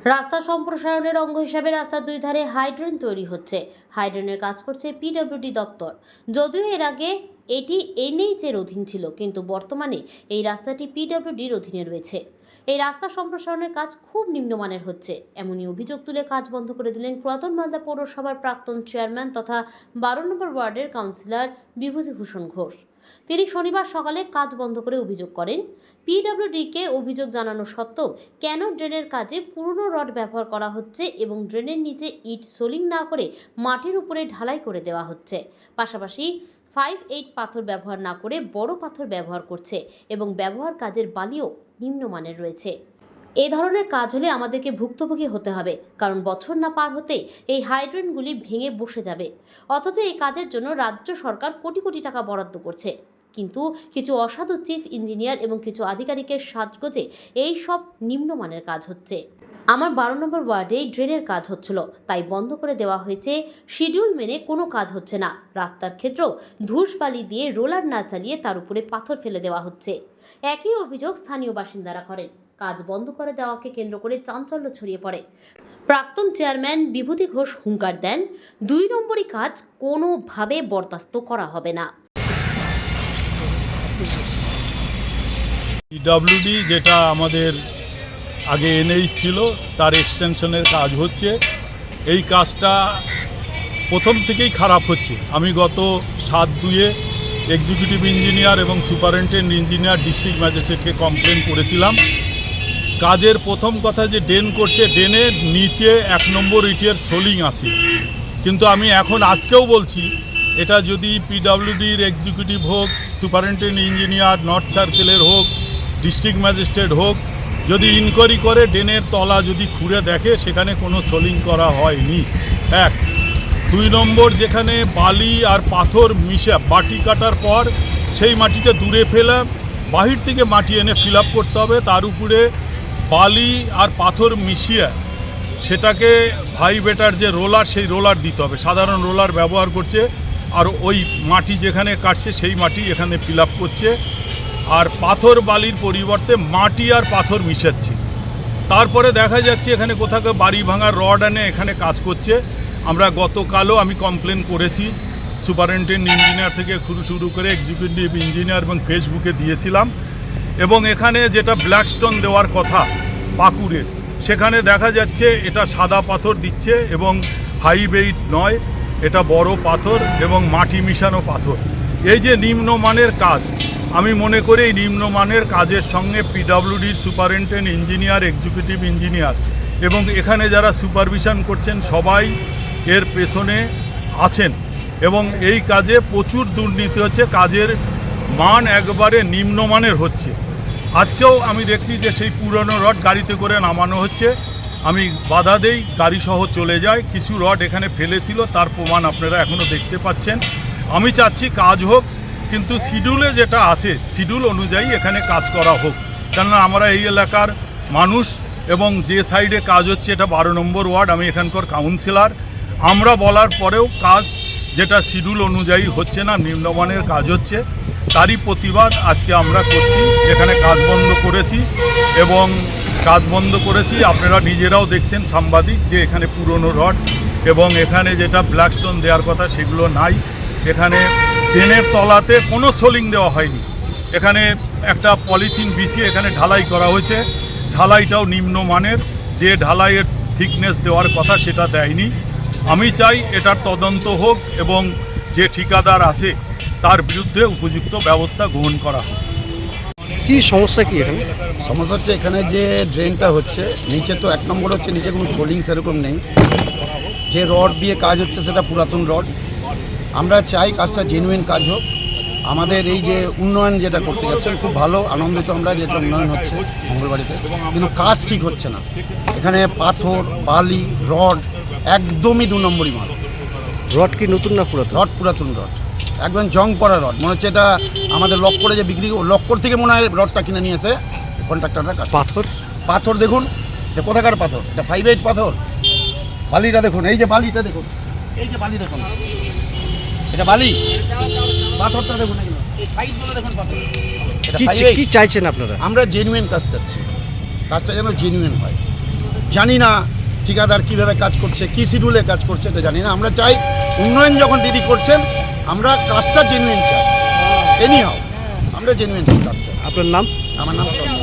রাস্তা সম্প্রসারণের অঙ্গ হিসাবে রাস্তার দুই ধারে হাইড্রেন তৈরি হচ্ছে। হাইড্রেনের কাজ করছে পিডব্লিউডি দপ্তর। যদিও এর আগে এটি এনএইচ এর অধীন ছিল, কিন্তু বর্তমানে এই রাস্তাটি পিডব্লিউডির অধীনে রয়েছে। এই রাস্তা সম্প্রসারণের কাজ খুব নিম্নমানের হচ্ছে, এমনই অভিযোগ তুলে কাজ বন্ধ করে দিলেন পুরাতন মালদা পৌরসভার প্রাক্তন চেয়ারম্যান তথা 12 নম্বর ওয়ার্ডের কাউন্সিলর বিভূতিভূষণ ঘোষ। তিনি শনিবার সকালে কাজ বন্ধ করে অভিযোগ করেন, পিডব্লিউডিকে অভিযোগ জানানো সত্ত্বেও কেন ড্রেনের কাজে পুরনো রড ব্যবহার করা হচ্ছে এবং ড্রেনের নিচে ইট সোলিং না করে মাটির উপরে ঢালাই করে দেওয়া হচ্ছে। পাশাপাশি 5-8 পাথর ব্যবহার না করে বড় পাথর ব্যবহার করছে এবং ব্যবহার কাজের বালিও নিম্নমানের রয়েছে। এই ধরনের কাজ হলে আমাদেরকে ভুক্তভোগী হতে হবে, কারণ বছর না পার হতে এই হাইড্রেনগুলি ভেঙে বসে যাবে। অথচ এই কাজের জন্য রাজ্য সরকার কোটি কোটি টাকা বরাদ্দ করছে, কিন্তু কিছু অসাধু চিফ ইঞ্জিনিয়ার এবং কিছু আধিকারিকের সাজগোজে এই সব নিম্নমানের কাজ হচ্ছে। আমার 12 নম্বর ওয়ার্ডে ড্রেনের কাজ হচ্ছিল, তাই বন্ধ করে দেওয়া হয়েছে। শিডিউল মেনে কোনো কাজ হচ্ছে না। রাস্তার ক্ষেত্রেও ধূস বালি দিয়ে রোলার না চালিয়ে তার উপরে পাথর ফেলে দেওয়া হচ্ছে। একই অভিযোগ স্থানীয় বাসিন্দারা করেন। কাজ বন্ধ করে দেওয়াকে কেন্দ্র করে চাঞ্চল্য ছড়িয়ে পড়ে। প্রাক্তন চেয়ারম্যান বিভূতি ঘোষ হুঙ্কার দেন, 2 নম্বরই কাজ কোনোভাবে বরদাস্ত করা হবে না। পিডব্লিউডি যেটা আমাদের আগে এনএইচ ছিল তার এক্সটেনশনের কাজ হচ্ছে। এই কাজটা প্রথম থেকেই খারাপ হচ্ছে। আমি গত 7/2 এক্সিকিউটিভ ইঞ্জিনিয়ার এবং সুপারিনটেন্ডেন্ট ইঞ্জিনিয়ার ডিস্ট্রিক্ট ম্যাজিস্ট্রেটকে কমপ্লেন করেছিলাম। কাজের প্রথম কথা যে ড্রেন করছে, ড্রেনের নিচে 1 নম্বর ইটের সোলিং আছে, কিন্তু আমি এখন আজকেও বলছি এটা যদি পিডব্লিউডির এক্সিকিউটিভ হোক, সুপারিনটেন্ডেন্ট ইঞ্জিনিয়ার, নর্থ সার্কেলের হোক, ডিস্ট্রিক্ট ম্যাজিস্ট্রেট হোক, যদি ইনকোয়ারি করে ড্রেনের তলা যদি খুঁড়ে দেখে সেখানে কোনো সোলিং করা হয়নি। 1 2 নম্বর, যেখানে বালি আর পাথর মিশে বাটি কাটার পর সেই মাটিকে দূরে ফেলে বাহির থেকে মাটি এনে ফিল আপ করতে হবে, তার উপরে বালি আর পাথর মিশিয়ে সেটাকে ভাইবেটার যে রোলার, সেই রোলার দিতে হবে। সাধারণ রোলার ব্যবহার করছে, আর ওই মাটি যেখানে কাটছে সেই মাটি এখানে ফিল আপ করছে, আর পাথর বালির পরিবর্তে মাটি আর পাথর মিশাচ্ছে। তারপরে দেখা যাচ্ছে এখানে কোথাও বাড়ি ভাঙার রড এনে এখানে কাজ করছে। আমরা গতকালও আমি কমপ্লেন করেছি, সুপারিনটেন্ডেন্ট ইঞ্জিনিয়ার থেকে শুরু করে এক্সিকিউটিভ ইঞ্জিনিয়ার এবং ফেসবুকে দিয়েছিলাম। এবং এখানে যেটা ব্ল্যাকস্টোন দেওয়ার কথা পাকুড়ের, সেখানে দেখা যাচ্ছে এটা সাদা পাথর দিচ্ছে এবং হাই ওয়েট নয়, এটা বড় পাথর এবং মাটি মিশানো পাথর। এই যে নিম্নমানের কাজ, আমি মনে করি এই নিম্নমানের কাজের সঙ্গে পিডব্লিউডির সুপারিনটেন্ডেন্ট ইঞ্জিনিয়ার, এক্সিকিউটিভ ইঞ্জিনিয়ার এবং এখানে যারা সুপারভিশন করছেন সবাই এর পেছনে আছেন, এবং এই কাজে প্রচুর দুর্নীতি হচ্ছে। কাজের মান একবারে নিম্নমানের হচ্ছে। আজকেও আমি দেখছি যে সেই পুরনো রড গাড়িতে করে নামানো হচ্ছে। আমি বাধা দেই, গাড়িসহ চলে যায়। কিছু রড এখানে ফেলেছিল, তার প্রমাণ আপনারা এখনও দেখতে পাচ্ছেন। আমি চাচ্ছি কাজ হোক, কিন্তু শিডিউলে যেটা আছে শিডিউল অনুযায়ী এখানে কাজ করা হোক। কেননা আমরা এই এলাকার মানুষ, এবং যে সাইডে কাজ হচ্ছে এটা 12 নম্বর ওয়ার্ড, আমি এখানকার কাউন্সিলর। আমরা বলার পরেও কাজ যেটা শিডিউল অনুযায়ী হচ্ছে না, নিম্নমানের কাজ হচ্ছে, তারই প্রতিবাদ আজকে আমরা করছি। এখানে কাজ বন্ধ করেছি এবং কাজ বন্ধ করেছি আপনারা নিজেরাও দেখছেন সাংবাদিক, যে এখানে পুরনো রড এবং এখানে যেটা ব্ল্যাকস্টোন দেওয়ার কথা সেগুলো নাই। এখানে ড্রেনের তলাতে কোনো সোলিং দেওয়া হয়নি। এখানে একটা পলিথিন বিছিয়ে এখানে ঢালাই করা হয়েছে। ঢালাইটাও নিম্নমানের, যে ঢালাইয়ের থিকনেস দেওয়ার কথা সেটা দেয়নি। আমি চাই এটার তদন্ত হোক এবং যে ঠিকাদার আছে তার বিরুদ্ধে উপযুক্ত ব্যবস্থা গ্রহণ করা হোক। কি সমস্যা কি এখানে? সমস্যা হচ্ছে এখানে যে ড্রেনটা হচ্ছে নিচে, তো 1 নম্বর হচ্ছে নিচে কোনো সোলিং সেরকম নেই। যে রড দিয়ে কাজ হচ্ছে সেটা পুরাতন রড। আমরা চাই কাজটা জেনুইন কাজ হোক। আমাদের এই যে উন্নয়ন যেটা করতে যাচ্ছেন খুব ভালো, আনন্দিত আমরা, যেটা উন্নয়ন হচ্ছে মঙ্গলবাড়িতে, কিন্তু কাজ ঠিক হচ্ছে না। এখানে পাথর, বালি, রড একদমই 2 নম্বরই মাল। রড কি নতুন না পুরাতন? রড পুরাতন রড, একদম জং পড়া রড। মনে হচ্ছে এটা আমাদের লক্করে যে বিক্রি, লক্কর থেকে মনে হয় রডটা কিনে নিয়ে এসে কন্ট্রাক্টররা কাজ। পাথর দেখুন, এটা কোথাকার পাথর? এটা 5-8 পাথর। বালিটা দেখুন, এই যে বালিটা দেখুন, এই যে বালি দেখুন, এটা বালি। পাথরটা দেখুন, এই সাইডগুলো দেখুন পাথর। এটা 5-8। কি চাইছেন আপনারা? আমরা জেনুইন কাজ চাচ্ছি, কাজটা যেন জেনুইন হয়। জানি না ঠিকাদার কীভাবে কাজ করছে, কী শিডিউলে কাজ করছে এটা জানি না। আমরা চাই উন্নয়ন যখন দিদি করছেন আমরা কাজটা জেনুইন চাই, এনি হাও আমরা জেনুইন কাজ চাই। আপনার নাম? আমার নাম চন্দ্র।